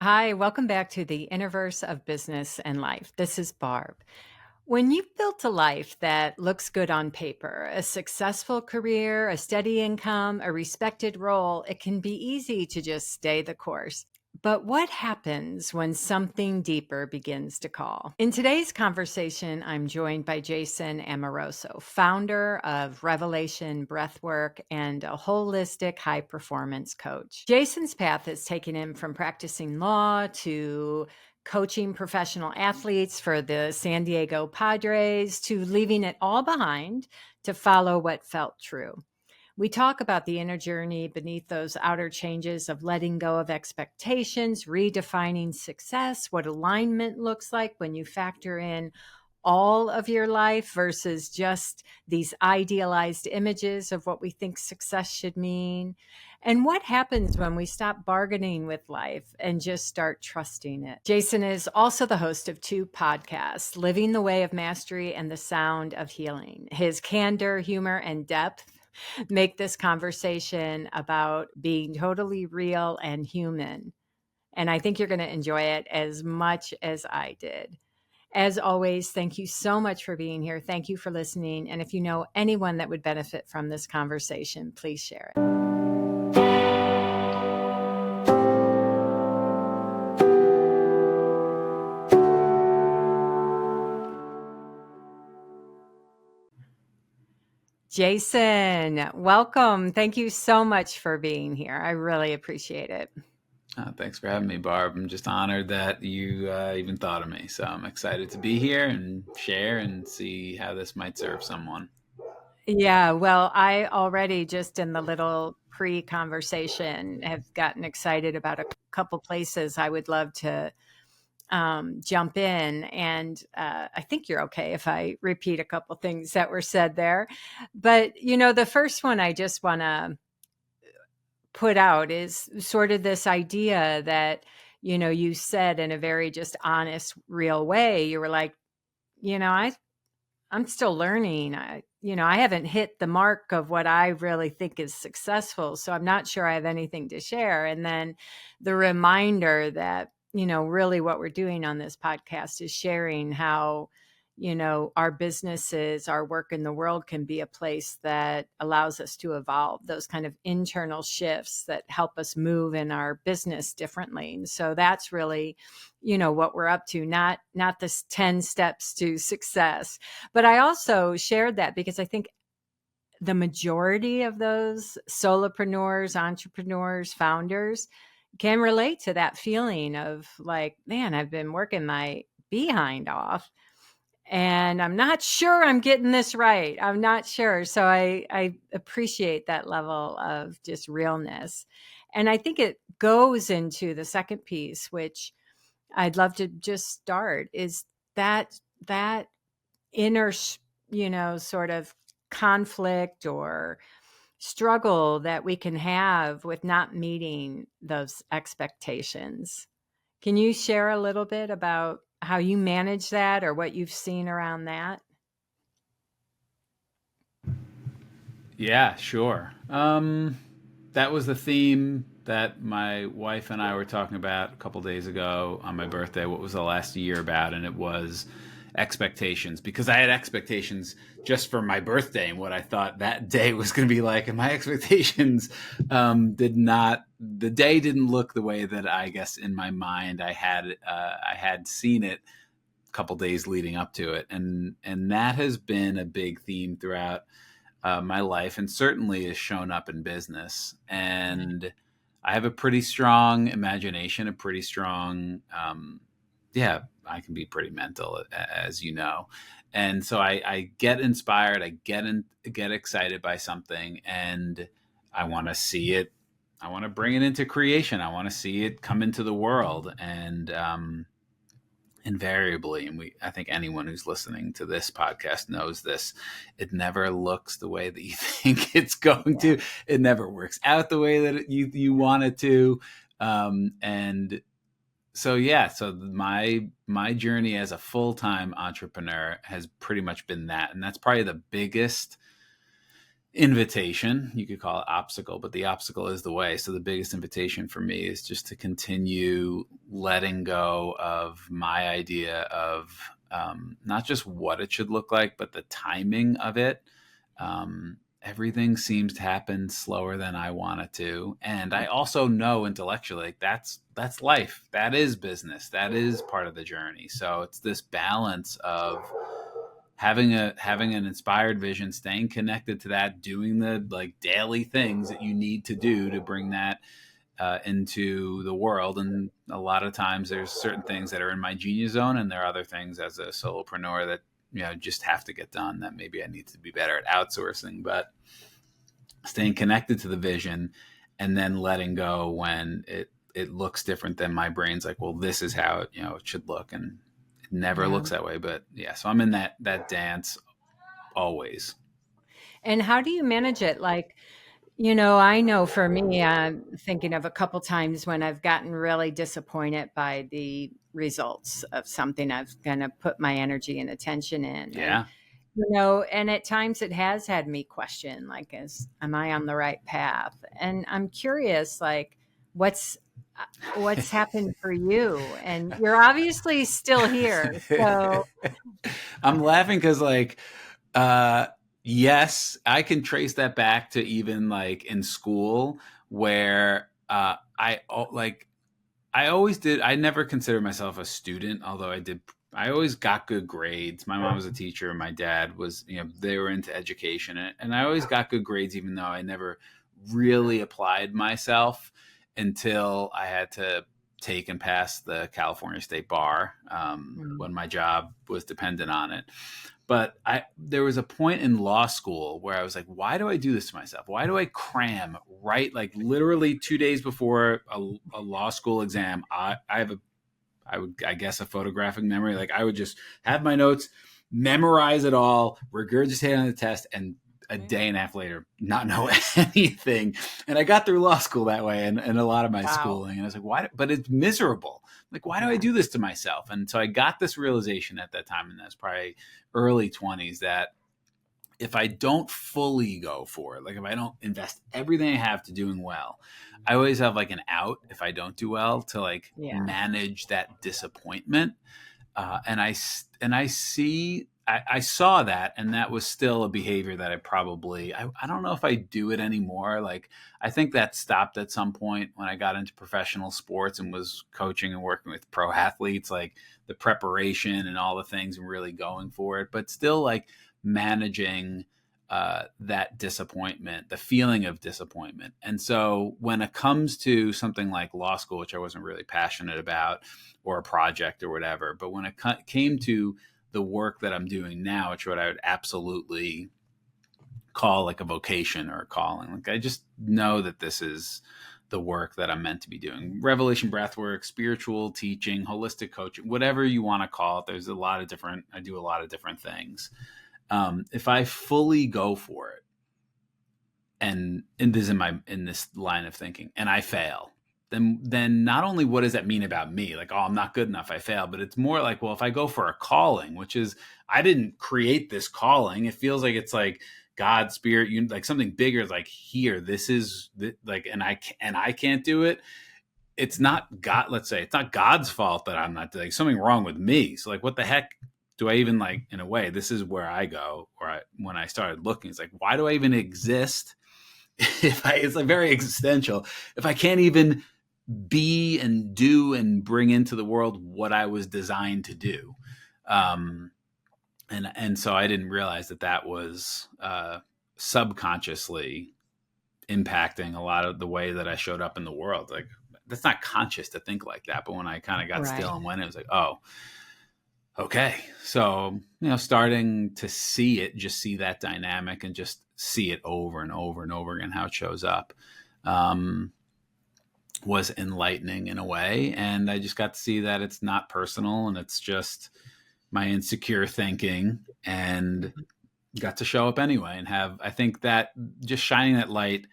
Hi, welcome back to the Innerverse of Business and Life. This is Barb. When you've built a life that looks good on paper, a successful career, a steady income, a respected role, it can be easy to just stay the course. But what happens when something deeper begins to call? In today's conversation, I'm joined by Jason Amoroso, founder of Revelation Breathwork and a holistic high performance coach. Jason's path has taken him from practicing law to coaching professional athletes for the San Diego Padres to leaving it all behind to follow what felt true. We talk about the inner journey beneath those outer changes of letting go of expectations, redefining success, what alignment looks like when you factor in all of your life versus just these idealized images of what we think success should mean. And what happens when we stop bargaining with life and just start trusting it? Jason is also the host of two podcasts, Living the Way of Mastery and The Sound of Healing. His candor, humor, and depth make this conversation about being totally real and human. And I think you're going to enjoy it as much as I did. As always, thank you so much for being here. Thank you for listening. And if you know anyone that would benefit from this conversation, please share it. Jason, welcome. Thank you so much for being here. I really appreciate it. Thanks for having me, Barb. I'm just honored that you even thought of me. So I'm excited to be here and share and see how this might serve someone. Yeah, well, I already just in the little pre-conversation have gotten excited about a couple places I would love to jump in. And I think you're okay if I repeat a couple things that were said there. But, the first one I just want to put out is sort of this idea that, you said in a very just honest, real way, you were like, I'm still learning. I haven't hit the mark of what I really think is successful. So I'm not sure I have anything to share. And then the reminder that, really what we're doing on this podcast is sharing how, our businesses, our work in the world can be a place that allows us to evolve, those kind of internal shifts that help us move in our business differently. And so that's really, what we're up to, not this 10 steps to success. But I also shared that because I think the majority of those solopreneurs, entrepreneurs, founders can relate to that feeling of like, man, I've been working my behind off and I'm not sure I'm getting this right. I'm not sure. So I appreciate that level of just realness. And I think it goes into the second piece, which I'd love to just start, is that inner, sort of conflict or struggle that we can have with not meeting those expectations. Can you share a little bit about how you manage that or what you've seen around that? Yeah, sure. That was the theme that my wife and I were talking about a couple days ago on my birthday. What was the last year about? And it was expectations, because I had expectations just for my birthday and what I thought that day was going to be like. And my expectations did not. The day didn't look the way that I guess in my mind I had seen it a couple days leading up to it, and that has been a big theme throughout my life, and certainly has shown up in business. And I have a pretty strong imagination, a pretty strong, yeah, I can be pretty mental, as you know. And so I get inspired, I get excited by something, and I want to see it. I want to bring it into creation. I want to see it come into the world. And invariably, and I think anyone who's listening to this podcast knows this, it never looks the way that you think it's going to. It never works out the way that you want it to. And so my journey as a full-time entrepreneur has pretty much been that. And that's probably the biggest invitation. You could call it obstacle, but the obstacle is the way. So the biggest invitation for me is just to continue letting go of my idea of not just what it should look like, but the timing of it. Everything seems to happen slower than I want it to. And I also know intellectually, like, that's life. That is business. That is part of the journey. So it's this balance of having an inspired vision, staying connected to that, doing the like daily things that you need to do to bring that into the world. And a lot of times there's certain things that are in my genius zone, and there are other things as a solopreneur that, just have to get done, that maybe I need to be better at outsourcing. But staying connected to the vision and then letting go when it looks different than my brain's like, well, this is how it, it should look. And it never Yeah. looks that way. But yeah, so I'm in that dance always. And how do you manage it? Like, I know for me, I'm thinking of a couple times when I've gotten really disappointed by the results of something I've kind of put my energy and attention in. And, Yeah. and at times it has had me question, like, am I on the right path? And I'm curious, like, what's happened for you? And you're obviously still here. So, I'm laughing because like, uh, yes, I can trace that back to even like in school where I always did. I never considered myself a student, although I did. I always got good grades. My mom was a teacher, and my dad was, they were into education, and I always got good grades, even though I never really applied myself until I had to take and pass the California State Bar mm, when my job was dependent on it. But there was a point in law school where I was like, why do I do this to myself? Why do I cram right, like literally 2 days before a law school exam? I guess a photographic memory. Like I would just have my notes, memorize it all, regurgitate on the test, and a day and a half later, not know anything. And I got through law school that way, and a lot of my wow. schooling. And I was like, why? But it's miserable. Like, why do I Yeah. do this to myself? And so I got this realization at that time, and that's probably early 20s, that if I don't fully go for it, like if I don't invest everything I have to doing well, I always have like an out if I don't do well to like Yeah. manage that disappointment. I saw that, and that was still a behavior that I don't know if I do it anymore. Like I think that stopped at some point when I got into professional sports and was coaching and working with pro athletes, like the preparation and all the things and really going for it, but still like managing that disappointment, the feeling of disappointment. And so when it comes to something like law school, which I wasn't really passionate about, or a project or whatever, but when it came to the work that I'm doing now, which what I would absolutely call like a vocation or a calling, like I just know that this is the work that I'm meant to be doing. Revelation Breathwork, spiritual teaching, holistic coaching, whatever you want to call it. I do a lot of different things. If I fully go for it, and this in this line of thinking, and I fail, then not only what does that mean about me, like, oh, I'm not good enough, I fail, but it's more like, well, if I go for a calling, which is, I didn't create this calling, it feels like it's like God, spirit, like something bigger, like here, this is like, and I can't do it. It's not God. Let's say it's not God's fault that I'm not, like, something wrong with me. So like, what the heck do I even, like, in a way, this is where I go, when I started looking, it's like, why do I even exist? It's like very existential. If I can't even be and do and bring into the world what I was designed to do. And so I didn't realize that was subconsciously impacting a lot of the way that I showed up in the world. Like, that's not conscious to think like that, but when I kind of got Right. still and went, it was like, oh, okay. So, starting to just see that dynamic and just see it over and over and over again, how it shows up, was enlightening in a way. And I just got to see that it's not personal, and it's just my insecure thinking, and got to show up anyway. And I think that just shining that light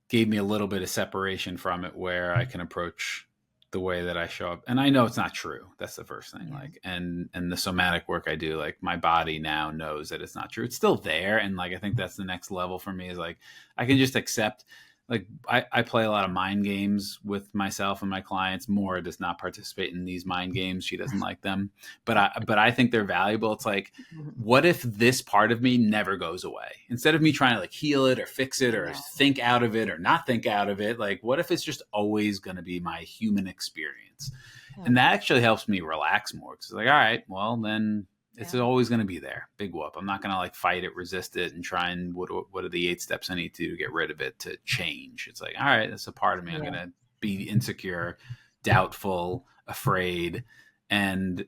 gave me a little bit of separation from it, where I can approach the way that I show up. And I know it's not true. That's the first thing. Yeah. Like, and the somatic work I do, like my body now knows that it's not true. It's still there. And like, I think that's the next level for me is like, I can just accept, like I play a lot of mind games with myself and my clients. Maura does not participate in these mind games. She doesn't like them, but I think they're valuable. It's like, Mhm. what if this part of me never goes away? Instead of me trying to like heal it or fix it or Yeah. think out of it or not think out of it, like what if it's just always going to be my human experience? Yeah. And that actually helps me relax more. It's like, all right, well then it's Yeah. always going to be there. Big whoop. I'm not going to like fight it, resist it, and try and what are the 8 steps I need to get rid of it to change? It's like, all right, that's a part of me. I'm Yeah. going to be insecure, doubtful, afraid, and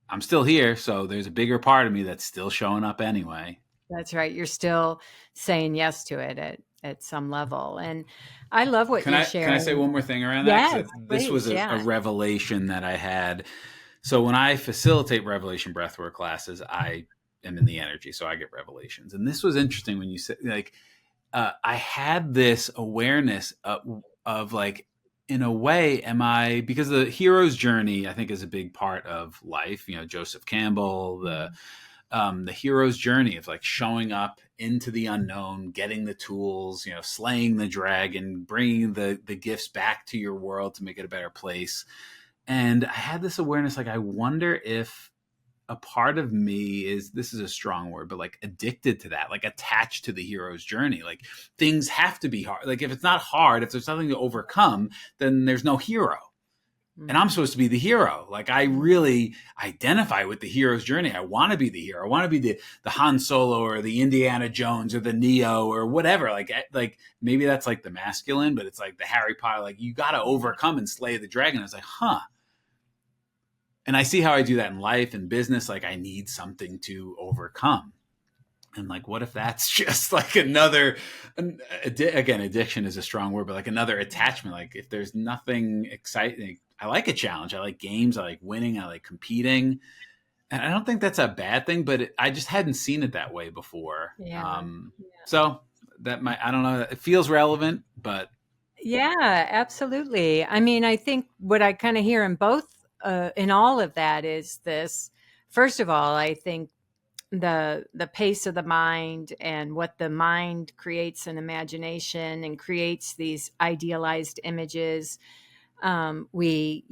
I'm still here. So there's a bigger part of me that's still showing up anyway. That's right. You're still saying yes to it at some level. And I love what Can you're I say sharing. one more thing around that? Yes, Because this was please. a Yeah. revelation that I had. So when I facilitate Revelation Breathwork classes, I am in the energy, so I get revelations. And this was interesting when you said like I had this awareness of like, in a way, am I, because the hero's journey I think is a big part of life. You know, Joseph Campbell, the hero's journey of like showing up into the unknown, getting the tools, you know, slaying the dragon, bringing the gifts back to your world to make it a better place. And I had this awareness, like, I wonder if a part of me is, this is a strong word, but like addicted to that, like attached to the hero's journey. Like things have to be hard. Like if it's not hard, if there's nothing to overcome, then there's no hero. And I'm Mhm. supposed to be the hero. Like I really identify with the hero's journey. I want to be the hero. I want to be the Han Solo or the Indiana Jones or the Neo or whatever. Like maybe that's like the masculine, but it's like the Harry Potter. Like you got to overcome and slay the dragon. I was like, huh. And I see how I do that in life and business. Like I need something to overcome. And like, what if that's just like another, again, addiction is a strong word, but like another attachment. Like if there's nothing exciting, I like a challenge. I like games. I like winning. I like competing. And I don't think that's a bad thing, but I just hadn't seen it that way before. Yeah. So that might, I don't know, it feels relevant, but Yeah, absolutely. I mean, I think what I kind of hear in both, in all of that is this. First of all, I think the pace of the mind and what the mind creates in imagination and creates these idealized images. We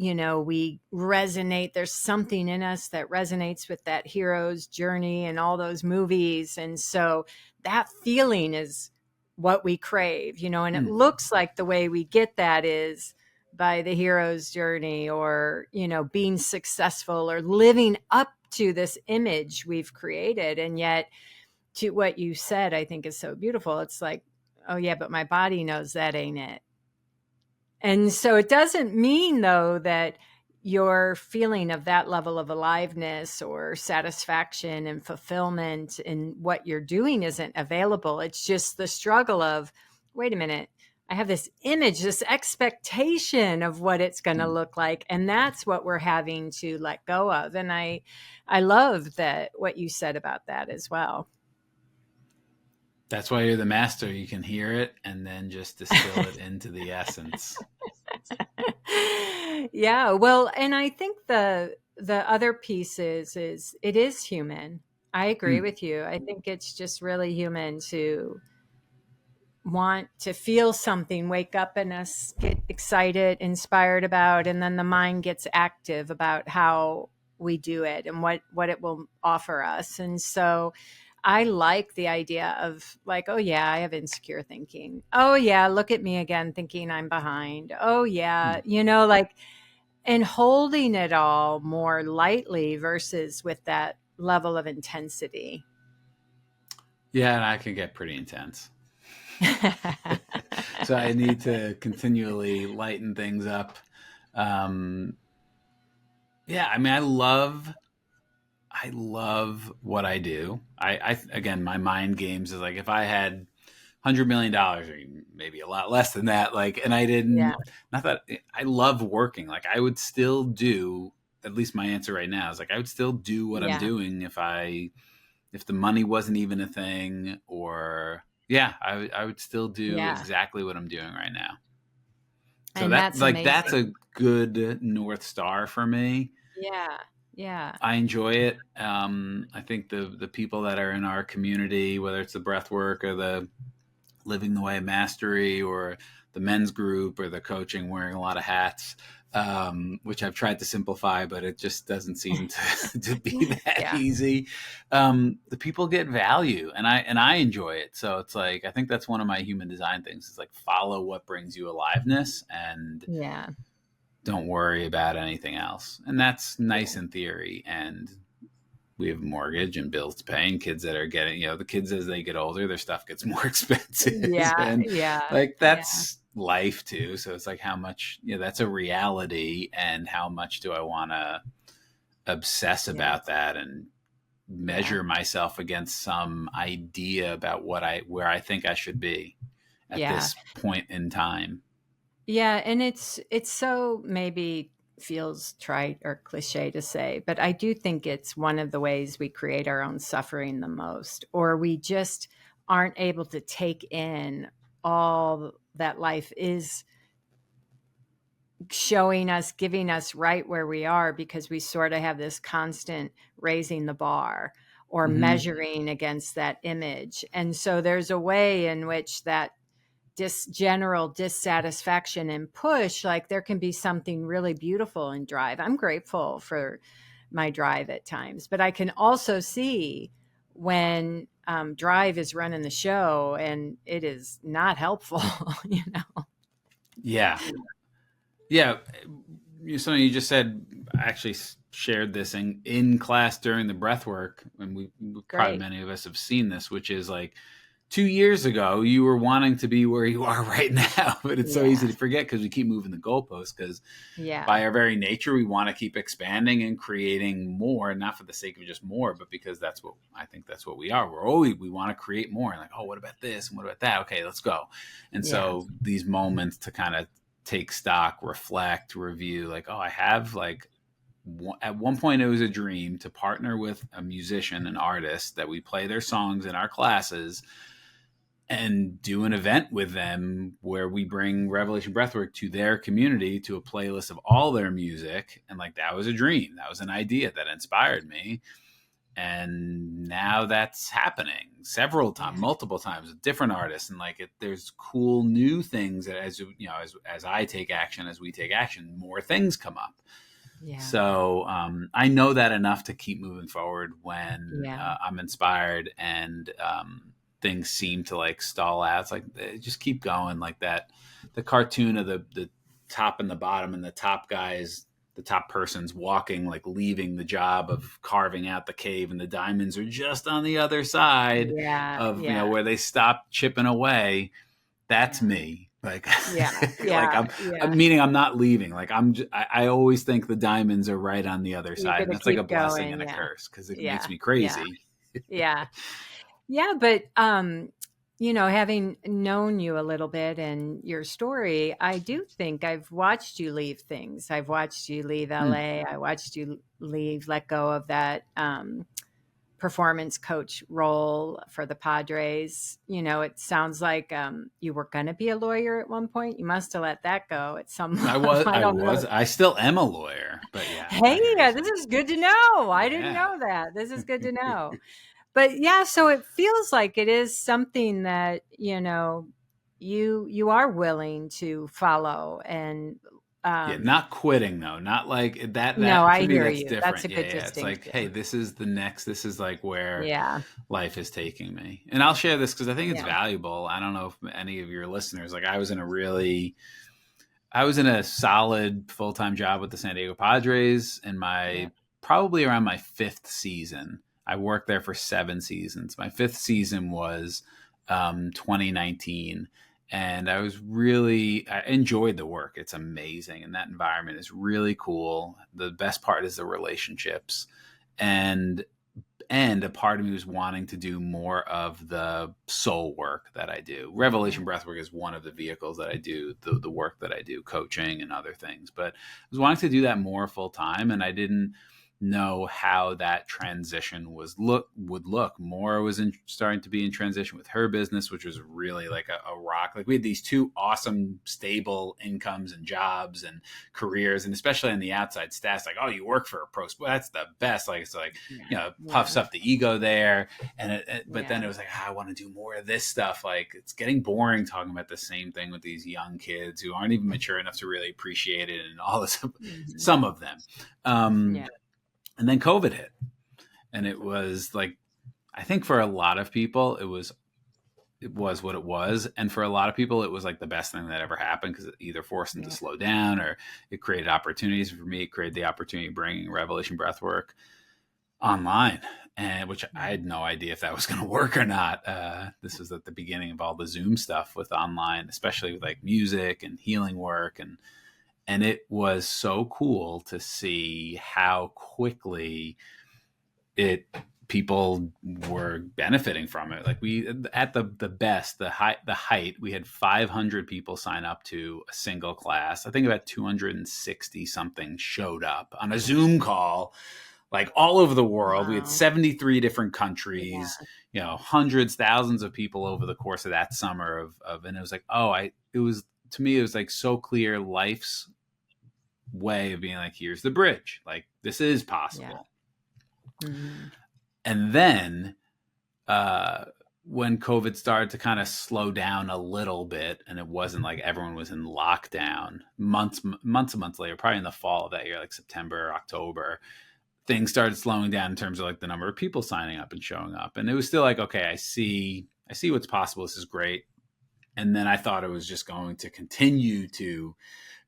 resonate. There's something in us that resonates with that hero's journey and all those movies. And so that feeling is what we crave, and it looks like the way we get that is by the hero's journey or, being successful or living up to this image we've created. And yet, to what you said, I think is so beautiful. It's like, oh, yeah, but my body knows that ain't it. And so it doesn't mean, though, that your feeling of that level of aliveness or satisfaction and fulfillment in what you're doing isn't available. It's just the struggle of, wait a minute, I have this image, this expectation of what it's going to look like. And that's what we're having to let go of. And I love that what you said about that as well. that's why you're the master. You can hear it and then just distill it into the essence. Yeah, well, and I think the other piece is it is human. I agree Mm. with you. I think it's just really human to want to feel something, wake up in us, get excited, inspired about, and then the mind gets active about how we do it and what it will offer us. And so I like the idea of like, oh yeah, I have insecure thinking. Oh yeah, look at me again thinking I'm behind. Oh yeah, Mm. like, and holding it all more lightly versus with that level of intensity. Yeah, and I can get pretty intense. So I need to continually lighten things up. Um, yeah, I mean, I love what I do. Again, my mind games is like if I had $100 million, or maybe a lot less than that, like, and I Yeah, didn't, not that I love working, like I would still do, at least my answer right now is like, I would still do what I'm yeah, doing if the money wasn't even a thing, or yeah, I would still do yeah. exactly what I'm doing right now. So And that that's like that's a amazing. good North Star for me. Yeah. Yeah. I enjoy it. I think the people that are in our community, whether it's the breath work or the Living the Way Mastery or the men's group or the coaching, wearing a lot of hats, which I've tried to simplify, but it just doesn't seem to be that Yeah. easy. The people get value, and I enjoy it. So it's like, I think that's one of my human design things. Is like, follow what brings you aliveness, and Yeah. don't worry about anything else. And that's nice in theory. And we have a mortgage and bills to pay, and kids that are getting, the kids, as they get older, their stuff gets more expensive. Yeah. And Yeah. like, Yeah. that's life too. So it's like, how much, that's a reality. And how much do I want to obsess Yeah. about that and Yeah. measure myself against some idea about where I think I should be at Yeah. this point in time? Yeah, and it's so maybe feels trite or cliche to say, but I do think it's one of the ways we create our own suffering the most, or we just aren't able to take in all that life is showing us, giving us right where we are, because we sort of have this constant raising the bar or Mm-hmm. measuring against that image. And so there's a way in which that general dissatisfaction and push, like there can be something really beautiful in drive. I'm grateful for my drive at times, but I can also see when drive is running the show and it is not helpful. you know Yeah. Yeah. Something you just said, I actually shared this in class during the breath work, and we probably, Great. many of us have seen this, which is like, 2 years ago you were wanting to be where you are right now, but it's so easy Yeah. to forget because we keep moving the goalposts, because Yeah. by our very nature we want to keep expanding and creating more, not for the sake of just more, but because that's what I think, that's what we are. We want to create more, and like, oh, what about this and what about that, okay, let's go. And Yeah. so these moments to kind of take stock, reflect, review, like, oh, I have, like, at one point it was a dream to partner with a musician, an artist, that we play their songs in our classes and do an event with them where we bring Revelation Breathwork to their community, to a playlist of all their music. And like, that was a dream. That was an idea that inspired me. And now that's happening several times, Yeah. multiple times with different artists. And like, there's cool new things that, as I take action, as we take action, more things come up. Yeah. So I know that enough to keep moving forward when Yeah. I'm inspired, and things seem to like stall out. It's like, just keep going, like that. The cartoon of the top and the bottom, and the top guys, the top person's walking, like leaving the job of carving out the cave, and the diamonds are just on the other side Yeah. of, Yeah. where they stop chipping away. That's Yeah. me. Like, Yeah. like Yeah. I'm Yeah. meaning I'm not leaving. Like, I always think the diamonds are right on the other You're side. And gonna that's like a keep blessing going. and a Yeah. curse, because it makes Yeah. me Yeah. crazy. Yeah. Yeah, but having known you a little bit and your story, I do think I've watched you leave things. I've watched you leave Hmm. LA. I watched you let go of that performance coach role for the Padres. It sounds like you were going to be a lawyer at one point. You must have let that go at some. I don't know. I still am a lawyer, but yeah, Hey, I hear you this saying. is good to know. I didn't Yeah. know that. This is good to know. But yeah, so it feels like it is something that you are willing to follow. And Yeah, um not quitting though. Not like that. no, That I to me, hear that's you. That's different. a Yeah, good yeah. It's like, distinction. hey, this is the next. This is like where Yeah. life is taking me. And I'll share this because I think it's Yeah. valuable. I don't know if any of your listeners, like, I was in a solid full-time job with the San Diego Padres in Yeah. my probably around my fifth season. I worked there for 7 seasons. My fifth season was 2019. And I enjoyed the work. It's amazing. And that environment is really cool. The best part is the relationships. And a part of me was wanting to do more of the soul work that I do. Yeah. Revelation Breathwork is one of the vehicles that I do, the work that I do, coaching and other things. But I was wanting to do that more full time, and I didn't know how that transition would look. Maura was starting to be in transition with her business, which was really like a rock. Like we had these two awesome, stable incomes and jobs and careers, and especially on the outside stats, like, oh, you work for a pro sport, that's the best. Like it's like, puffs up the ego there. And but then it was like, I want to do more of this stuff. Like it's getting boring talking about the same thing with these young kids who aren't even mature enough to really appreciate it, and all this. Some of them. And then COVID hit, and it was like, I think for a lot of people, it was what it was. And for a lot of people, it was like the best thing that ever happened, because it either forced them to slow down, or it created opportunities. For me, it created the opportunity of bringing Revelation Breathwork online, and which I had no idea if that was going to work or not. This was at the beginning of all the Zoom stuff with online, especially with like music and healing work, and it was so cool to see how quickly people were benefiting from it. Like we, at the height, we had 500 people sign up to a single class. I think about 260 something showed up on a Zoom call, like all over the world. Wow. We had 73 different countries, hundreds, thousands of people over the course of that summer and it was like, to me, it was like so clear, life's way of being like, here's the bridge, like this is possible. And then when COVID started to kind of slow down a little bit, and it wasn't like everyone was in lockdown, months and months later, probably in the fall of that year, like September, October, things started slowing down in terms of like the number of people signing up and showing up. And it was still like, okay, I see what's possible. This is great. And then I thought it was just going to continue to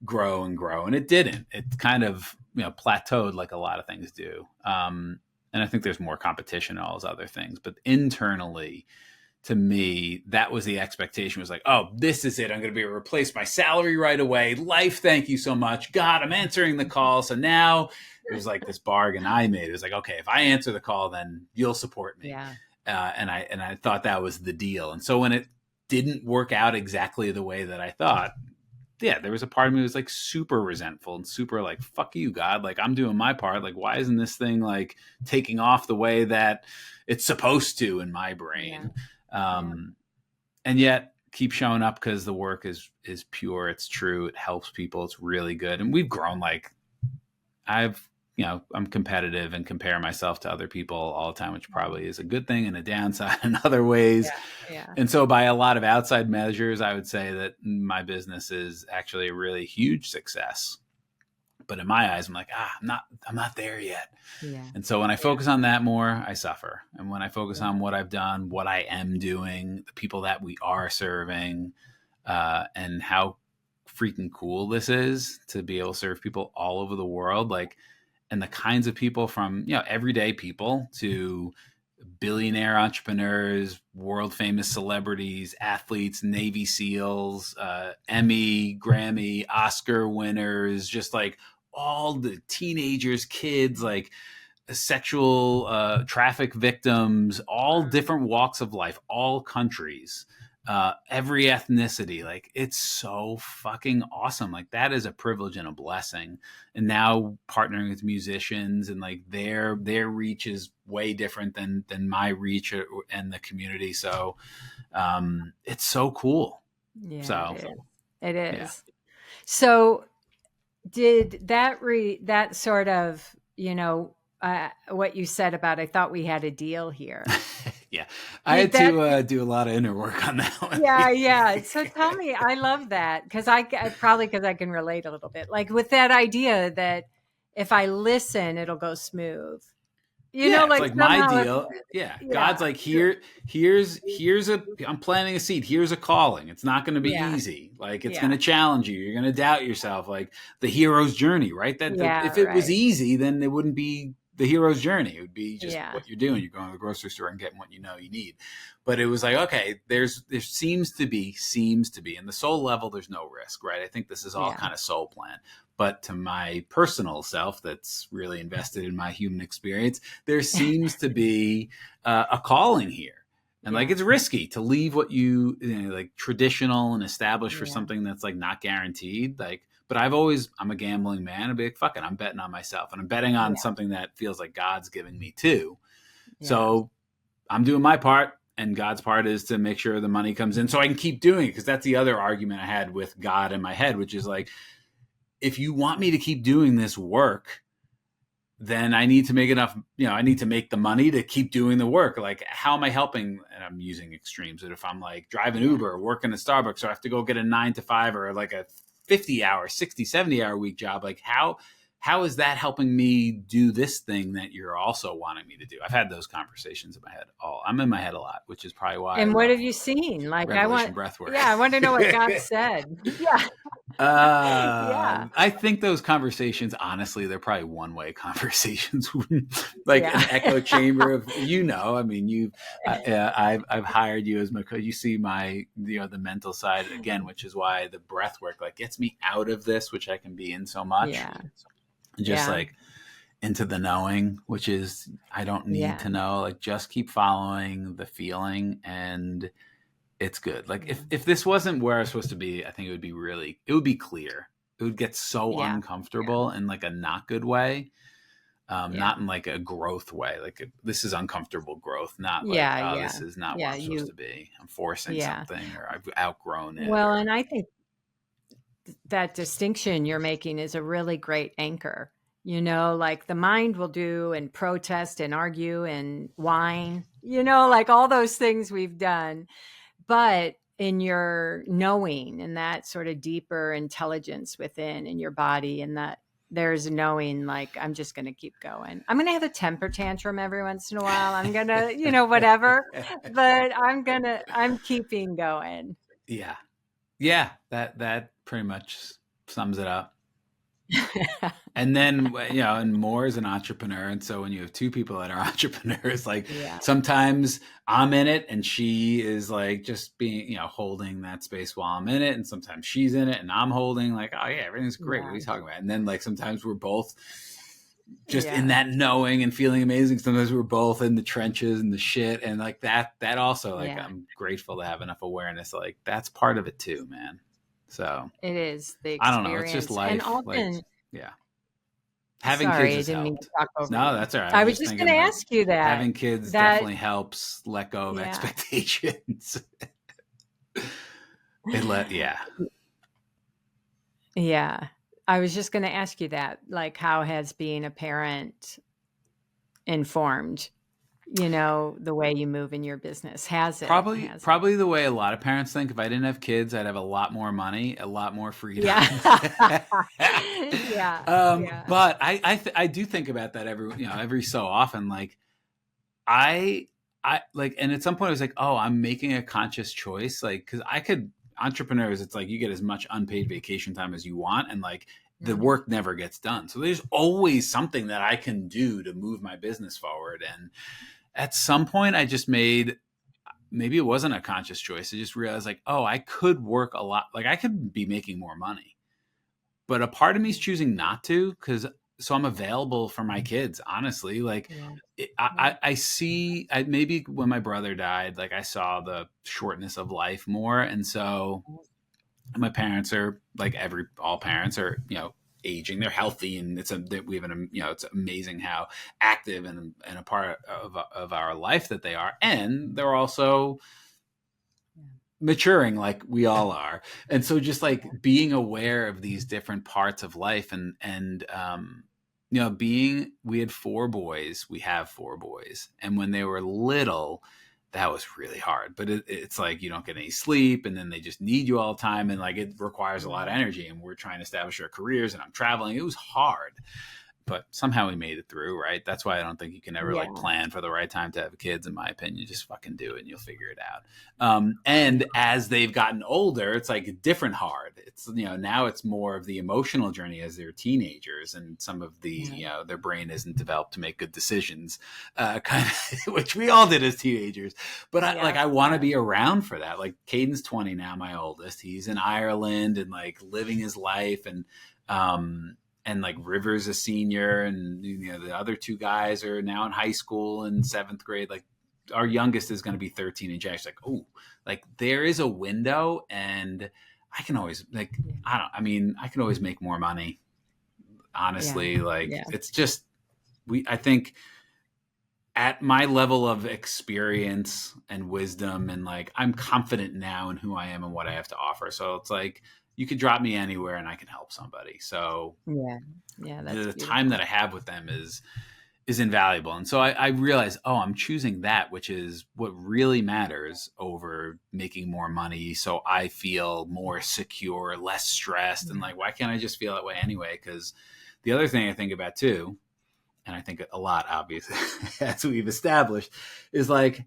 grow and grow, and it didn't. It kind of plateaued, like a lot of things do. And I think there's more competition and all those other things. But internally, to me, that was the expectation. Was like, oh, this is it. I'm going to be able to replace my salary right away. Life, thank you so much. God, I'm answering the call. So now it was like this bargain I made. It was like, okay, if I answer the call, then you'll support me. Yeah. And I thought that was the deal. And so when it didn't work out exactly the way that I thought, there was a part of me that was like super resentful and super like, fuck you, God. Like I'm doing my part. Like, why isn't this thing like taking off the way that it's supposed to in my brain? And yet keep showing up because the work is pure. It's true. It helps people. It's really good. And we've grown. Like I'm competitive and compare myself to other people all the time, which probably is a good thing and a downside in other ways. And so by a lot of outside measures, I would say that my business is actually a really huge success. But in my eyes, I'm like, I'm not there yet. And so when I focus on that more, I suffer. And when I focus on what I've done, what I am doing, the people that we are serving, and how freaking cool this is to be able to serve people all over the world, like, and the kinds of people from, everyday people to billionaire entrepreneurs, world famous celebrities, athletes, Navy SEALs, Emmy, Grammy, Oscar winners, just like all the teenagers, kids, like sexual traffic victims, all different walks of life, all countries, every ethnicity. Like it's so fucking awesome. Like that is a privilege and a blessing. And now partnering with musicians, and like their reach is way different than my reach and the community. So it's so cool. It is. So did that sort of, what you said about, I thought we had a deal here. I had to do a lot of inner work on that one. Yeah. So tell me, I love that, because I can relate a little bit, like with that idea that if I listen, it'll go smooth. Like my deal. God's like, here's I'm planting a seed. Here's a calling. It's not going to be easy. Like it's going to challenge you. You're going to doubt yourself. Like the hero's journey, right? If it was easy, then it wouldn't be the hero's journey. It would be just what you're doing. You're going to the grocery store and getting what you need. But it was like, okay, there seems to be, in the soul level, there's no risk, right? I think this is all kind of soul plan. But to my personal self that's really invested in my human experience, there seems to be a calling here. And like, it's risky to leave what like traditional and established for something that's like not guaranteed. Like, But I'm a gambling man. I'd be like, fuck it, I'm betting on myself, and I'm betting on something that feels like God's giving me too. Yeah. So I'm doing my part, and God's part is to make sure the money comes in so I can keep doing it. Because that's the other argument I had with God in my head, which is like, if you want me to keep doing this work, then I need to make enough, I need to make the money to keep doing the work. Like, how am I helping? And I'm using extremes. But if I'm like driving Uber or working at Starbucks, or I have to go get a 9 to 5 or like a 50 hour, 60, 70 hour week job, like how is that helping me do this thing that you're also wanting me to do? I've had those conversations in my head. I'm in my head a lot, which is probably why I And what love have you seen? Like, Revelation Breathwork. I want to know what God said. Yeah. Yeah. I think those conversations, honestly, they're probably one-way conversations, like an echo chamber of, I mean, I've hired you as my coach. You see my, the mental side again, which is why the breath work like gets me out of this, which I can be in so much. Yeah. Just like into the knowing, which is, I don't need to know, like just keep following the feeling and it's good. Like if this wasn't where I was supposed to be, I think it would be clear. It would get so uncomfortable in like a not good way. Not in like a growth way. Like this is uncomfortable growth, not like, this is not where I'm supposed to be. I'm forcing something or I've outgrown it. Well, and I think that distinction you're making is a really great anchor. Like the mind will do and protest and argue and whine, like all those things we've done. But in your knowing and that sort of deeper intelligence within in your body, and that there's knowing, like, I'm just going to keep going. I'm going to have a temper tantrum every once in a while. I'm going to, whatever, but I'm keeping going. Yeah. Yeah. That pretty much sums it up. And then, and more as an entrepreneur. And so when you have two people that are entrepreneurs, like sometimes I'm in it and she is like just being, holding that space while I'm in it. And sometimes she's in it and I'm holding like, oh yeah, everything's great. What are you talking about? And then like sometimes we're both just in that knowing and feeling amazing. Sometimes we're both in the trenches and the shit. And like that also, like, I'm grateful to have enough awareness. Like that's part of it too, man. So it is the experience. I don't know. It's just life. And often, having kids has helped. No, that's all right. I was just going to ask you that. Having kids definitely helps let go of expectations. Yeah. I was just going to ask you that. Like, how has being a parent informed, the way you move in your business? Has it? Probably the way a lot of parents think. If I didn't have kids, I'd have a lot more money, a lot more freedom. Yeah. But I do think about that every so often. Like I like, and at some point I was like, oh, I'm making a conscious choice. Like, cause entrepreneurs, it's like you get as much unpaid vacation time as you want. And like the work never gets done. So there's always something that I can do to move my business forward. And at some point I just maybe it wasn't a conscious choice. I just realized like, oh, I could work a lot. Like I could be making more money, but a part of me is choosing not to. So I'm available for my kids, honestly. Like I see, maybe when my brother died, like I saw the shortness of life more. And so my parents are like all parents are, aging, they're healthy, and it's amazing how active and a part of our life that they are. And they're also maturing like we all are. And so just like being aware of these different parts of life and we had 4 boys, we have 4 boys. And when they were little, that was really hard, but it's like, you don't get any sleep and then they just need you all the time. And like, it requires a lot of energy, and we're trying to establish our careers and I'm traveling. It was hard, but somehow we made it through. Right. That's why I don't think you can ever like plan for the right time to have kids. In my opinion, just fucking do it and you'll figure it out. And as they've gotten older, it's like a different hard. It's, now it's more of the emotional journey as they're teenagers, and some of the, their brain isn't developed to make good decisions, kind of, which we all did as teenagers. But I want to be around for that. Like Caden's 20 now, my oldest, he's in Ireland and like living his life, and like River's a senior, and the other 2 guys are now in high school and 7th grade. Like our youngest is going to be 13 in January. Like, oh, like there is a window, and I can always like, Yeah. I mean, I can always make more money. Yeah. Honestly, like Yeah. it's just, I think at my level of experience and wisdom, and like I'm confident now in who I am and what I have to offer. So it's like you could drop me anywhere and I can help somebody. So Yeah. Yeah. That's the time that beautiful. I have with them is invaluable. And so I realize, oh, I'm choosing that, which is what really matters over making more money. So I feel more secure, less stressed. And Yeah. like, why can't I just feel that way anyway? Because the other thing I think about too, and I think a lot, obviously, as we've established, is like,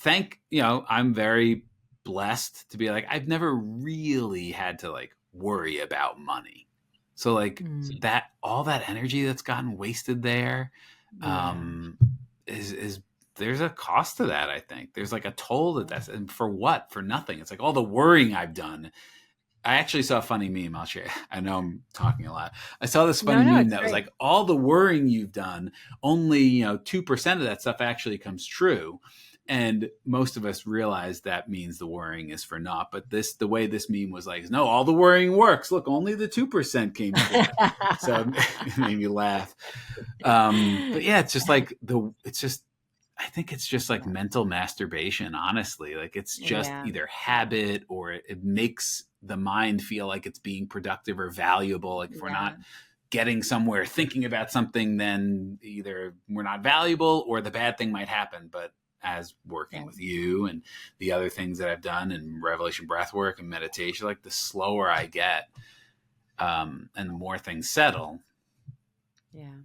I'm very blessed to be like, I've never really had to like worry about money. So like Mm. that, all that energy that's gotten wasted there, Yeah. um, is there's a cost to that. I think there's like a toll and for what? For nothing. It's like all the worrying I've done. I actually saw a funny meme. I'll share. I know I'm talking a lot. I saw this No, funny no, meme it's that was great. like all the worrying you've done, only 2% of that stuff actually comes true. And most of us realize that means the worrying is for naught. But the way this meme was like, no, all the worrying works. Look, only the 2% came true. So it made me laugh. But yeah, it's just like I think it's just like Yeah. mental masturbation, honestly. Like it's just Yeah. either habit or it makes the mind feel like it's being productive or valuable. Like if we're Yeah. not getting somewhere thinking about something, then either we're not valuable or the bad thing might happen. But as working Yeah. with you and the other things that I've done in Revelation Breathwork and meditation, like the slower I get, and the more things settle, Yeah.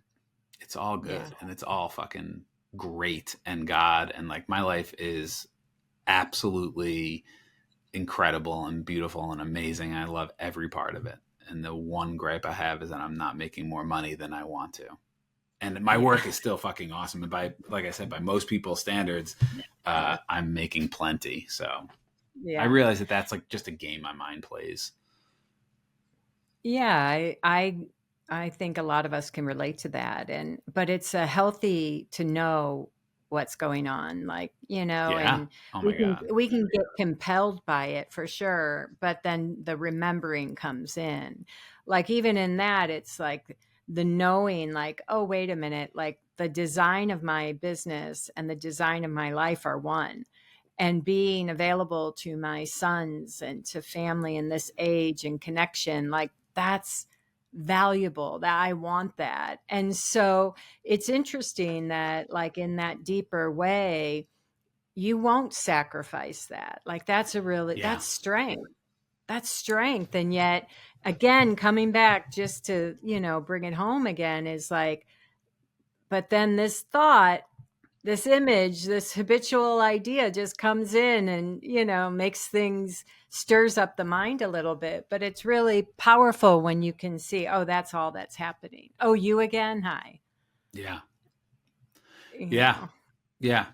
it's all Yeah. good and it's all fucking great and God. And like my life is absolutely incredible and beautiful and amazing. I love every part of it. And the one gripe I have is that I'm not making more money than I want to. And my Yeah. work is still fucking awesome. And like I said, by most people's standards, I'm making plenty. So I Yeah. realize that that's like just a game my mind plays. Yeah, I think a lot of us can relate to that, and but it's a healthy to know what's going on, like, Yeah. and Oh we my can God. we can get compelled by it for sure, but then the remembering comes in. Like even in that, it's like the knowing, like, oh, wait a minute, like the design of my business and the design of my life are one, and being available to my sons and to family in this age and connection, like that's valuable, that I want that. And so it's interesting that like in that deeper way, you won't sacrifice that. Like that's a really, Yeah. that's strength. That's strength. And yet again, coming back just to, bring it home again is like, but then this thought, this image, this habitual idea just comes in and, makes things, stirs up the mind a little bit. But it's really powerful when you can see, oh, that's all that's happening. Oh, you again? Hi. Yeah. You Yeah. know, Yeah.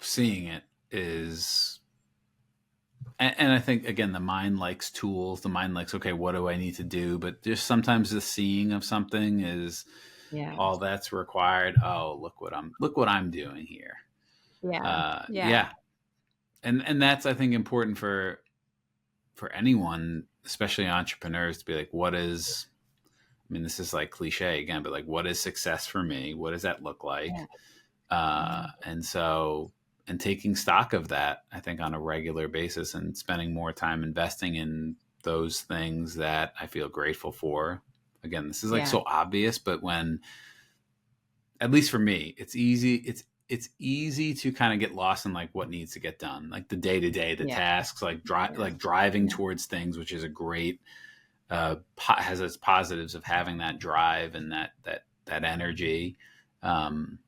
Seeing it is, and I think again the mind likes tools. The mind likes, okay, what do I need to do? But just sometimes the seeing of something is yeah. all that's required. Oh, look what I'm doing here. Yeah. Yeah. Yeah, and that's I think important for anyone, especially entrepreneurs, to be like, what is? I mean, this is like cliche again, but like, what is success for me? What does that look like? Yeah. Yeah. And so, and taking stock of that, I think on a regular basis and spending more time investing in those things that I feel grateful for. Again, this is like Yeah. so obvious, but when, at least for me, it's easy to kind of get lost in like what needs to get done, like the day to day, the Yeah. tasks, Yeah. like driving Yeah. towards things, which is a great, has its positives of having that drive and that energy. Um,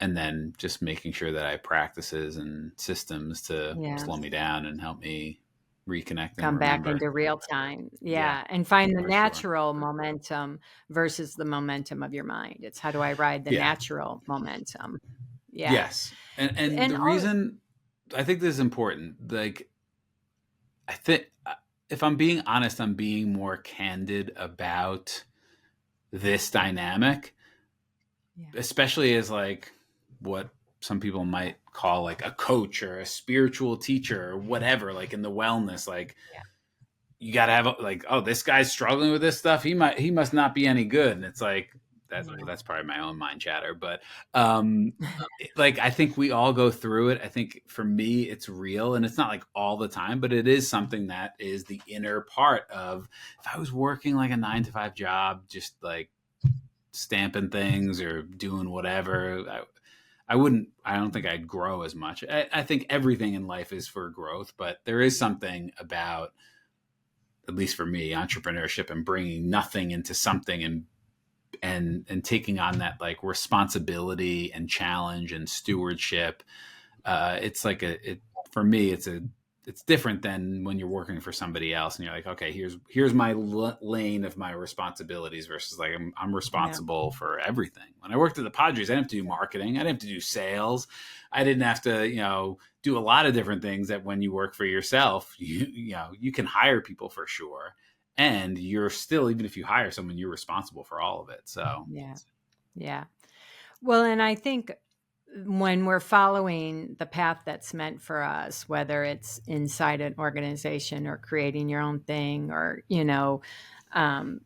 and then just making sure that I have practices and systems to Yeah. slow me down and help me reconnect and Come back remember. into real time. Yeah, Yeah. And find the for sure. natural momentum versus the momentum of your mind. It's how do I ride the Yeah. natural momentum? Yeah. Yes. And And the reason I think this is important, like I think if I'm being honest, I'm being more candid about this dynamic, yeah. especially as like what some people might call like a coach or a spiritual teacher or whatever, like in the wellness, like you got to have like, oh, this guy's struggling with this stuff. He must not be any good. And it's like, that's probably my own mind chatter, but um, like I think we all go through it. I think for me, it's real, and it's not like all the time, but it is something that is the inner part of. If I was working like a 9 to 5 job, just like stamping things or doing whatever, I wouldn't. I don't think I'd grow as much. I think everything in life is for growth, but there is something about, at least for me, entrepreneurship and bringing nothing into something and taking on that like responsibility and challenge and stewardship. It's like for me, it's different than when you're working for somebody else and you're like, okay, here's my lane of my responsibilities versus like I'm responsible for everything. When I worked at the Padres, I didn't have to do marketing. I didn't have to do sales. I didn't have to, do a lot of different things that when you work for yourself, you can hire people for sure. And you're still, even if you hire someone, you're responsible for all of it. So Yeah. Yeah. Well, and I think when we're following the path that's meant for us, whether it's inside an organization or creating your own thing or, um,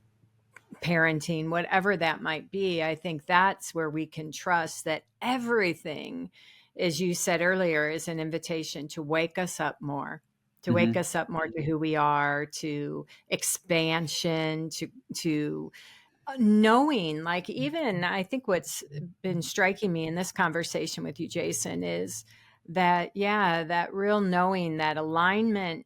parenting, whatever that might be, I think that's where we can trust that everything, as you said earlier, is an invitation to wake us up more, to wake us up more to who we are, to expansion, to knowing, like, even I think what's been striking me in this conversation with you, Jason, is that, yeah, that real knowing that alignment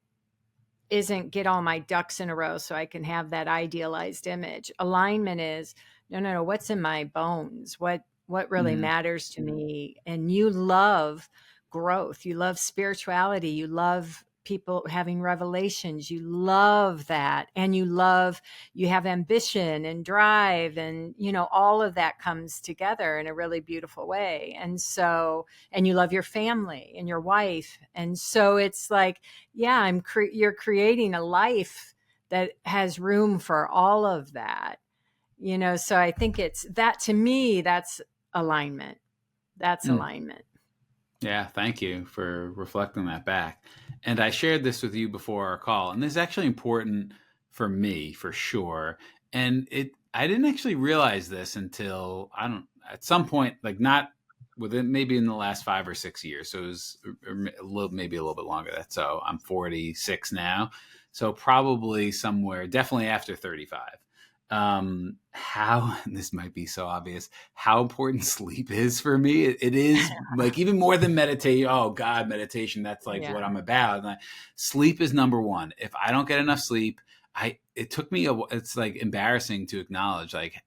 isn't get all my ducks in a row so I can have that idealized image. Alignment is no, what's in my bones? What really matters to me? And you love growth. You love spirituality. You love people having revelations. You love that. And you have ambition and drive and, all of that comes together in a really beautiful way. And so, and you love your family and your wife. And so it's like, yeah, you're creating a life that has room for all of that, so I think it's that, to me, that's alignment. That's alignment. Yeah, thank you for reflecting that back. And I shared this with you before our call, and this is actually important for me for sure. And I didn't actually realize this until at some point, like not within maybe in the last 5 or 6 years. So it was maybe a little bit longer. So I'm 46 now. So probably somewhere, definitely after 35. How, and this might be so obvious, how important sleep is for me. It is like even more than meditation. Oh God, meditation. That's like what I'm about. And sleep is number one. If I don't get enough sleep, it took me it's like embarrassing to acknowledge, like,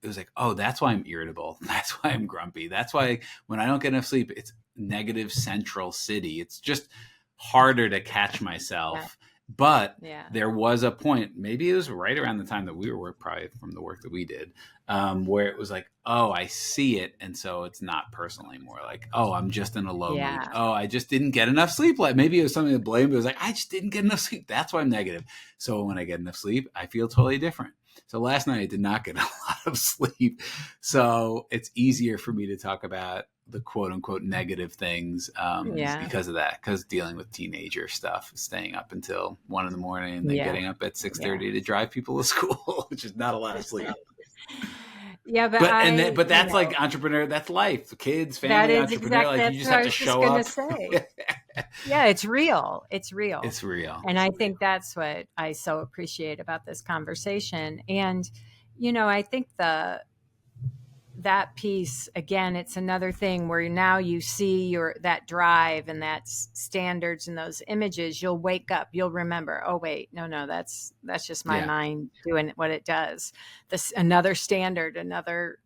it was like, oh, that's why I'm irritable. That's why I'm grumpy. That's why when I don't get enough sleep, it's negative central city. It's just harder to catch myself. But there was a point, maybe it was right around the time that we were probably from the work that we did, where it was like, oh, I see it. And so it's not personal anymore. Like, oh, I'm just in a low mood. Oh, I just didn't get enough sleep. Like maybe it was something to blame. But it was like, I just didn't get enough sleep. That's why I'm negative. So when I get enough sleep, I feel totally different. So last night I did not get a lot of sleep. So it's easier for me to talk about the quote unquote negative things because of that, because dealing with teenager stuff, staying up until 1 a.m. and then getting up at 6:30 to drive people to school, which is not a lot of sleep. Yeah, but that's like entrepreneur, that's life, kids, family, entrepreneur, like you just have to show up. Yeah, it's real. It's real. It's real. And I think that's what I so appreciate about this conversation. And, I think that piece, again, it's another thing where now you see that drive and that standards and those images. You'll wake up, you'll remember, oh wait, no, that's just my mind doing what it does. This another standard, another,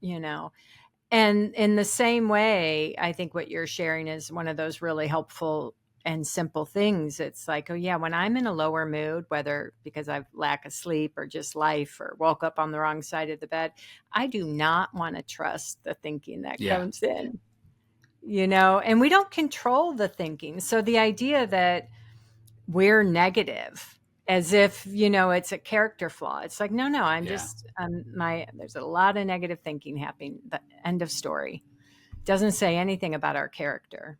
and in the same way, I think what you're sharing is one of those really helpful and simple things. It's like, oh yeah, when I'm in a lower mood, whether because I've lack of sleep or just life or woke up on the wrong side of the bed, I do not want to trust the thinking that comes in, and we don't control the thinking. So the idea that we're negative as if, it's a character flaw. It's like, no, I'm just, there's a lot of negative thinking happening. The end of story. Doesn't say anything about our character.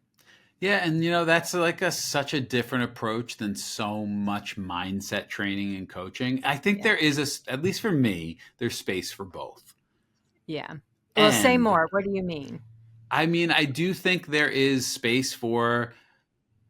Yeah, and that's like such a different approach than so much mindset training and coaching. I think Yeah. there is at least for me, there's space for both. Yeah. Well, say And more. What do you mean? I mean, I do think there is space for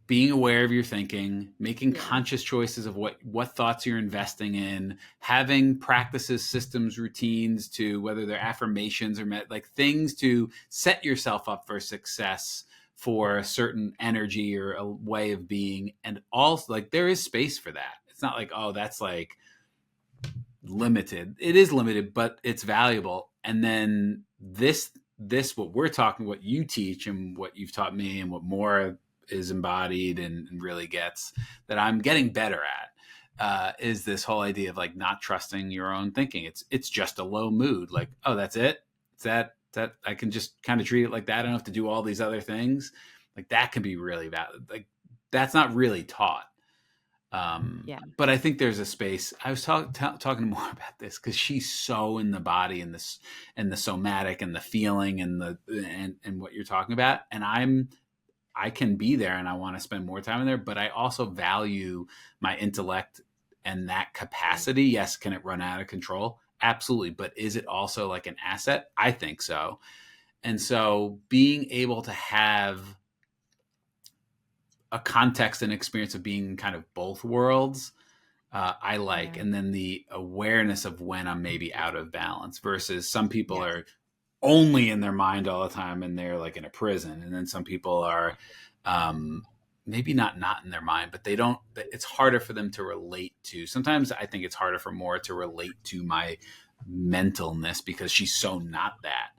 being aware of your thinking, making Yeah. conscious choices of what thoughts you're investing in, having practices, systems, routines to whether they're affirmations or like things to set yourself up for success for a certain energy or a way of being. And also like there is space for that. It's not like, oh, that's like limited. It is limited, but it's valuable. And then this what we're talking, what you teach and what you've taught me and what more is embodied and really gets that I'm getting better at is this whole idea of like not trusting your own thinking. It's just a low mood. Like, oh, that's it. It's that I can just kind of treat it like that. I don't have to do all these other things. Like that can be really valid. Like that's not really taught. Yeah. But I think there's a space. I was talking more about this because she's so in the body and this and the somatic and the feeling and and what you're talking about. And I can be there and I want to spend more time in there, but I also value my intellect and that capacity. Yes, can it run out of control? Absolutely. But is it also like an asset? I think so. And so being able to have a context and experience of being in kind of both worlds I like. Yeah. And then the awareness of when I'm maybe out of balance versus some people Yeah. are only in their mind all the time and they're like in a prison. And then some people are maybe not in their mind, but they don't, it's harder for them to relate to. Sometimes I think it's harder for more to relate to my mentalness because she's so not that.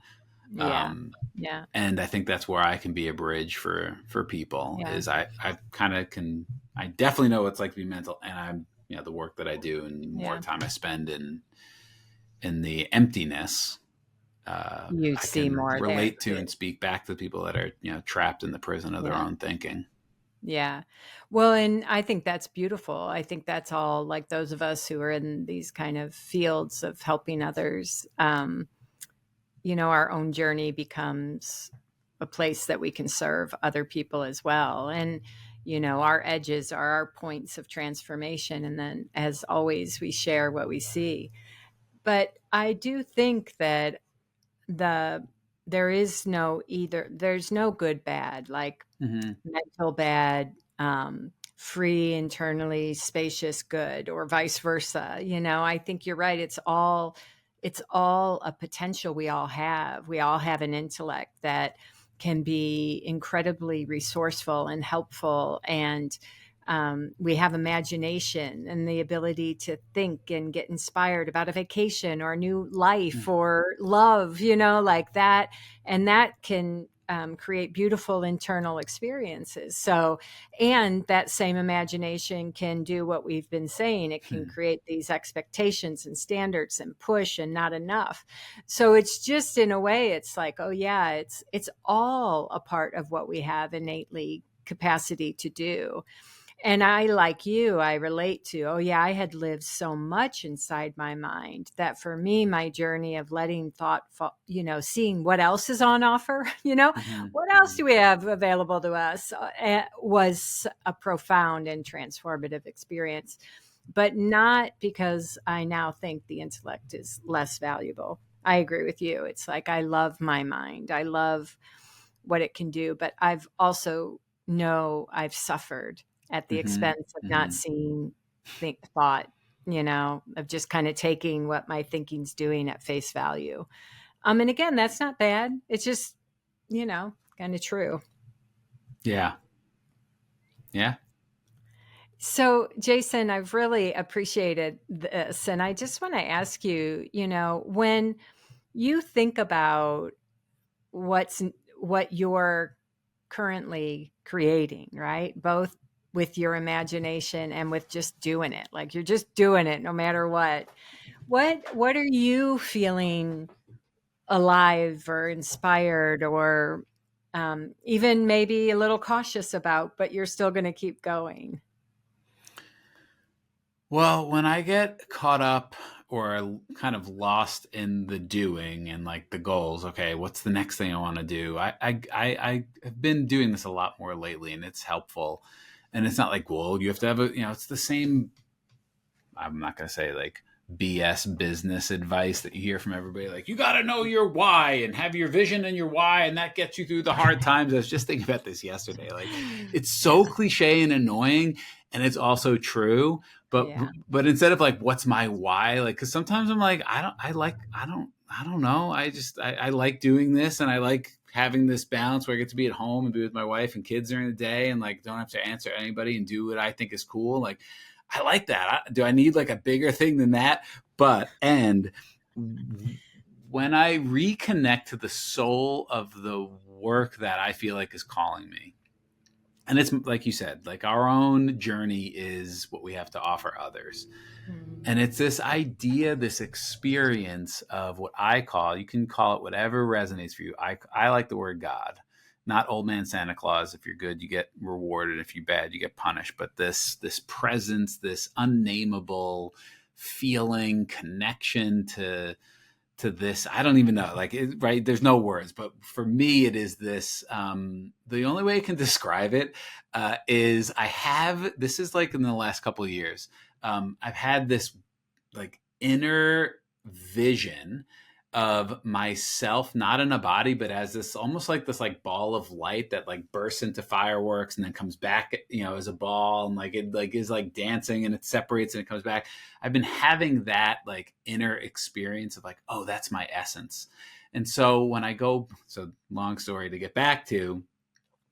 Yeah. Um, Yeah. and I think that's where I can be a bridge for people Yeah. is I kind of can I definitely know what it's like to be mental and I'm the work that I do and more Yeah. time I spend in the emptiness You I see can more there relate to too. and speak back to people that are trapped in the prison of their Yeah. own thinking. Yeah. Well, and I think that's beautiful. I think that's all like those of us who are in these kind of fields of helping others. Our own journey becomes a place that we can serve other people as well. And, our edges are our points of transformation. And then, as always, we share what we see. But I do think that the there is no either, there's no good bad, like Mm-hmm. mental bad, free, internally spacious good, or vice versa. I think you're right. It's all a potential we all have. We all have an intellect that can be incredibly resourceful and helpful, and we have imagination and the ability to think and get inspired about a vacation or a new life or love, like that. And that can create beautiful internal experiences. So, and that same imagination can do what we've been saying. It can create these expectations and standards and push and not enough. So it's just in a way, it's like, oh yeah, it's all a part of what we have innately capacity to do. And I, like you, I relate to, oh, yeah, I had lived so much inside my mind that for me, my journey of letting thought, seeing what else is on offer, Mm-hmm. what else do we have available to us, was a profound and transformative experience. But not because I now think the intellect is less valuable. I agree with you. It's like I love my mind. I love what it can do, but I've also know I've suffered at the Mm-hmm. expense of not Mm-hmm. seeing thought, of just kind of taking what my thinking's doing at face value. And again, that's not bad. It's just, kind of true. Yeah. Yeah. So, Jason, I've really appreciated this. And I just want to ask you, when you think about what's what you're currently creating, right? Both with your imagination and with just doing it. Like you're just doing it no matter what. What are you feeling alive or inspired or even maybe a little cautious about, but you're still going to keep going? Well, when I get caught up or kind of lost in the doing and like the goals. Okay, what's the next thing I want to do? I have been doing this a lot more lately, and it's helpful. And it's not like, well, you have to have it's the same. I'm not going to say like BS business advice that you hear from everybody. Like, you got to know your why and have your vision and your why, and that gets you through the hard times. I was just thinking about this yesterday. Like, it's so cliche and annoying, and it's also true. But Yeah. but instead of like, what's my why? Like, because sometimes I'm like, I don't know. I like doing this, and I like having this balance where I get to be at home and be with my wife and kids during the day, and like don't have to answer anybody and do what I think is cool. Like, I like that. Do I need like a bigger thing than that? And when I reconnect to the soul of the work that I feel like is calling me, and it's like you said, like our own journey is what we have to offer others. Mm. And it's this idea, this experience of what I call, you can call it whatever resonates for you. I like the word God, not old man Santa Claus. If you're good, you get rewarded. If you're bad, you get punished. But this presence, this unnameable feeling, connection to this, I don't even know, like, right, there's no words, but for me it is this, the only way I can describe it is this is like in the last couple of years, I've had this like inner vision of myself, not in a body, but as this almost like this like ball of light that like bursts into fireworks and then comes back, as a ball, and like it like is like dancing and it separates and it comes back. I've been having that like inner experience of like, oh, that's my essence. And so long story to get back to,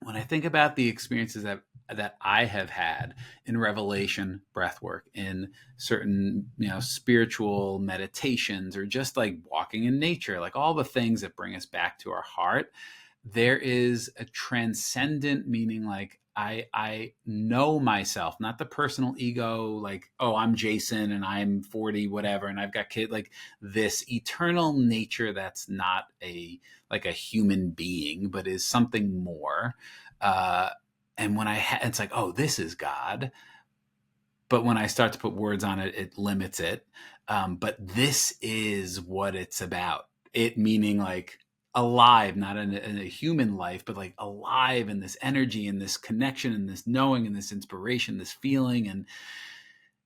when I think about the experiences that I have had in Revelation Breathwork, in certain, spiritual meditations, or just like walking in nature, like all the things that bring us back to our heart, there is a transcendent meaning. Like I know myself, not the personal ego, like, oh, I'm Jason and I'm 40, whatever, and I've got kids, like this eternal nature that's not a human being, but is something more. And when it's like, oh, this is God. But when I start to put words on it, it limits it. But this is what it's about. It meaning like alive, not in a human life, but like alive in this energy and this connection and this knowing and this inspiration, this feeling. And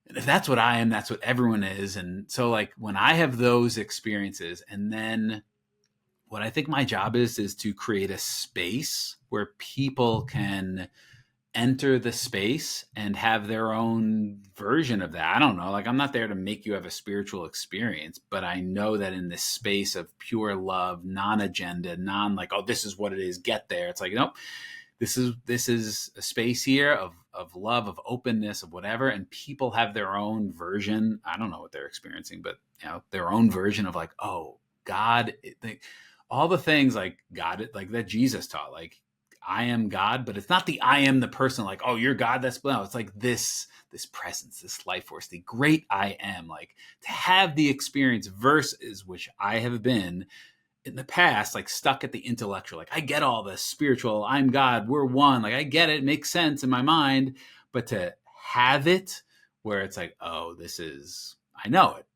if that's what I am, that's what everyone is. And so like when I have those experiences, and then what I think my job is to create a space where people can enter the space and have their own version of that. I don't know. Like, I'm not there to make you have a spiritual experience, but I know that in this space of pure love, non-agenda, like, oh, this is what it is, get there. It's like, nope, this is a space here of love, of openness, of whatever. And people have their own version. I don't know what they're experiencing, but their own version of like, oh, God, all the things like God, like that Jesus taught, like, I am God, but it's not the I am the person, like, oh, you're God. It's like this presence, this life force, the great I am, like to have the experience versus which I have been in the past, like stuck at the intellectual, like I get all this spiritual, I'm God, we're one. Like I get it, makes sense in my mind, but to have it where it's like, oh, I know it.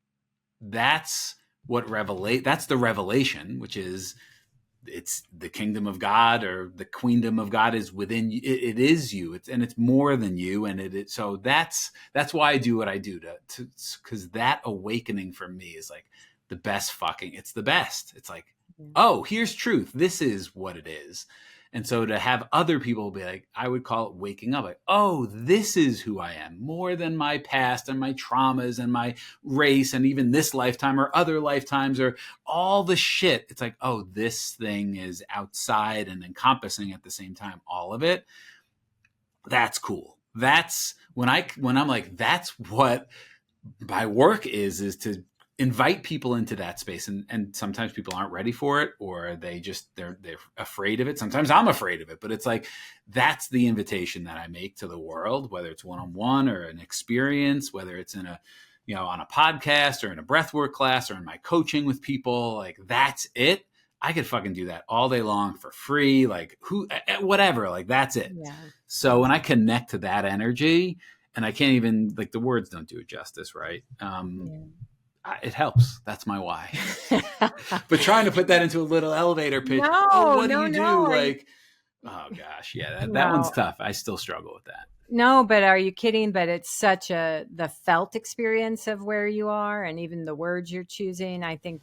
That's the revelation, which is, it's the kingdom of God, or the queendom of God is within you. It is you. It's more than you. And so that's why I do what I do, because that awakening for me is like the best it's the best. It's like, oh, here's truth. This is what it is. And so to have other people be like, I would call it waking up, like, oh, this is who I am, more than my past and my traumas and my race and even this lifetime or other lifetimes or all the shit. It's like, oh, this thing is outside and encompassing at the same time, all of it. That's cool. That's when I'm like, that's what my work is to invite people into that space. And sometimes people aren't ready for it, or they're afraid of it. Sometimes I'm afraid of it, but it's like, that's the invitation that I make to the world, whether it's one-on-one or an experience, whether it's on a podcast or in a breathwork class or in my coaching with people, like that's it. I could fucking do that all day long for free. Like whatever, like that's it. Yeah. So when I connect to that energy, and I can't even, like, the words don't do it justice, right? It helps. That's my why. But trying to put that into a little elevator pitch. No, What do no, you do? no. Like, oh gosh, yeah, that one's No, tough. I still struggle with that. no, but are you kidding? But it's such the felt experience of where you are and even the words you're choosing. I think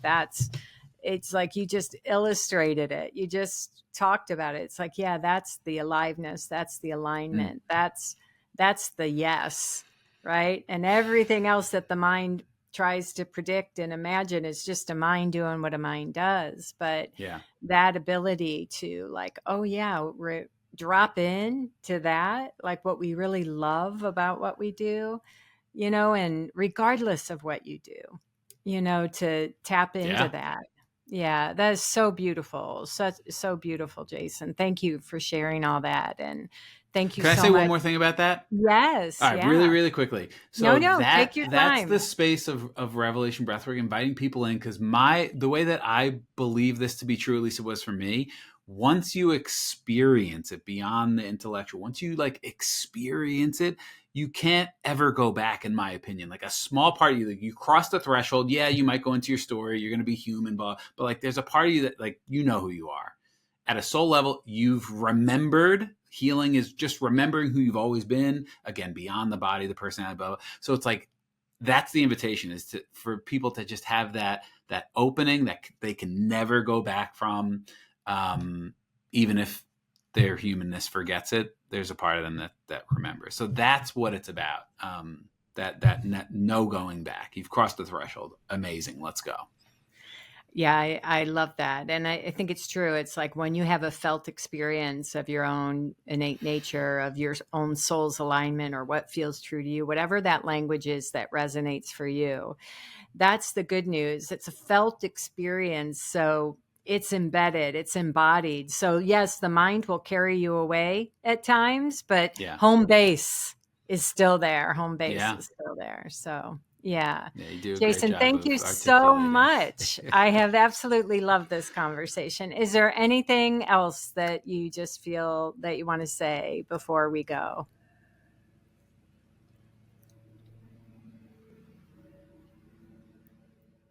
it's like you just illustrated it. You just talked about it. It's like, yeah, that's the aliveness. That's the Mm. alignment. That's the yes, right? And everything else that the mind tries to predict and imagine is just a mind doing what a mind does. But Yeah. that ability to like, oh yeah, drop in to that, like what we really love about what we do, and regardless of what you do, to tap into Yeah. that. Yeah, that is so beautiful. So beautiful, Jason. Thank you for sharing all that. And thank you Can I so say one much. more thing about that? All Yes. right, really, Yeah. really quickly. No, So no, take your that's the time. space of Revelation Breathwork, inviting people in, because the way that I believe this to be true, at least it was for me, once you experience it beyond the intellectual, once you like experience it, you can't ever go back, in my opinion. Like a small part of you, like you cross the threshold. Yeah, you might go into your story, you're gonna be human, but like there's a part of you that like you know who you are. At a soul level, you've remembered. Healing is just remembering who you've always been, again, beyond the body, the personality, blah, blah. So it's like that's the invitation, is for people to just have that opening that they can never go back from, even if their humanness forgets it. There's a part of them that remembers. So that's what it's about. That no going back. You've crossed the threshold. Amazing. Let's go. Yeah, I love that. And I think it's true. It's like when you have a felt experience of your own innate nature, of your own soul's alignment, or what feels true to you, whatever that language is that resonates for you, that's the good news. It's a felt experience. So it's embedded, it's embodied. So, yes, the mind will carry you away at times, but Yeah. home base is still there. Home base Yeah. is still there. So, yeah. Yeah, you do a Jason, great job thank of you so articulating. much. I have absolutely loved this conversation. Is there anything else that you just feel that you want to say before we go?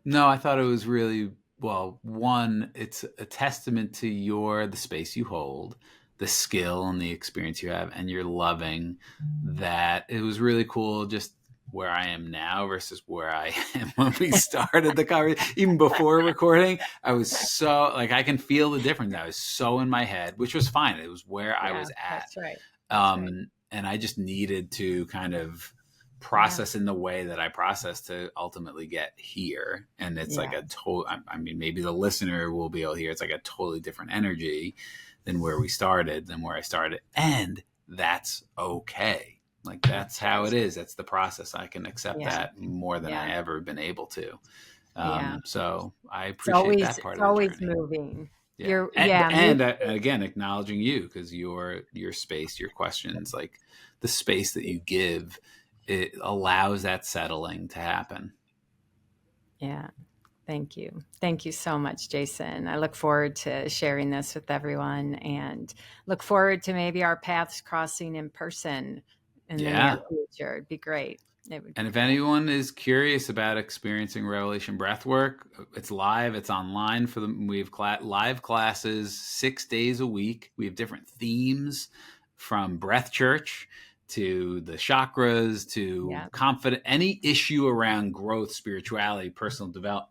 No, I thought it was really, well, one, it's a testament to the space you hold, the skill and the experience you have, and you're loving that. It was really cool just where I am now versus where I am when we started the conversation. Even before recording, I was so, like, I can feel the difference. I was so in my head, which was fine. It was where I was at. That's right. That's right. And I just needed to kind of process in the way that I process to ultimately get here. And it's like I mean, maybe the listener will be able to hear it's like a totally different energy than where we started, than where I started. And that's okay. Like that's how it is. That's the process. I can accept that more than I ever been able to. So I appreciate that part of the always journey. moving. Yeah. And again, acknowledging you, because your space, your questions, like the space that you give, it allows that settling to happen. Yeah. Thank you. Thank you so much, Jason. I look forward to sharing this with everyone and look forward to maybe our paths crossing in person in the near future. It'd be great. And if anyone is curious about experiencing Revelation Breathwork, it's live, it's online for them. We have live classes 6 days a week. We have different themes, from breath church to the chakras to confident, any issue around growth, spirituality, personal development.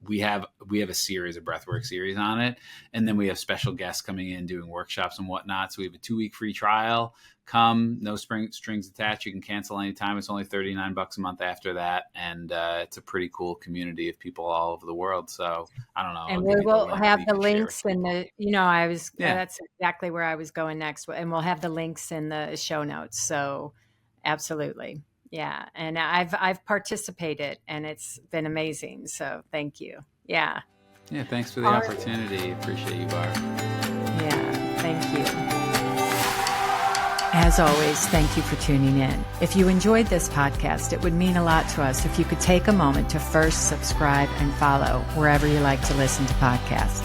We have a series, a breathwork series on it. And then we have special guests coming in doing workshops and whatnot. So we have a 2-week free trial. Come, no strings attached. You can cancel anytime. It's only $39 a month after that. And it's a pretty cool community of people all over the world. So I don't know. And we will have the links in the, that's exactly where I was going next. And we'll have the links in the show notes. So absolutely. Yeah. And I've participated and it's been amazing. So thank you. Yeah. Yeah. Thanks for the opportunity. Appreciate you, Barb. Yeah. Thank you. As always, thank you for tuning in. If you enjoyed this podcast, it would mean a lot to us if you could take a moment to first subscribe and follow wherever you like to listen to podcasts.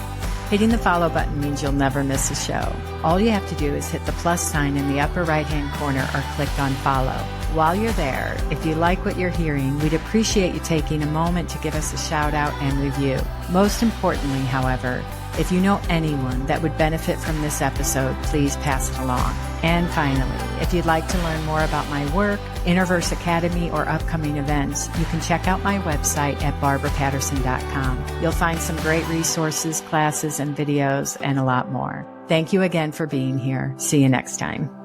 Hitting the follow button means you'll never miss a show. All you have to do is hit the plus sign in the upper right-hand corner or click on follow. While you're there, if you like what you're hearing, we'd appreciate you taking a moment to give us a shout out and review. Most importantly, however, if you know anyone that would benefit from this episode, please pass it along. And finally, if you'd like to learn more about my work, Innerverse Academy, or upcoming events, you can check out my website at barbarapatterson.com. You'll find some great resources, classes, and videos, and a lot more. Thank you again for being here. See you next time.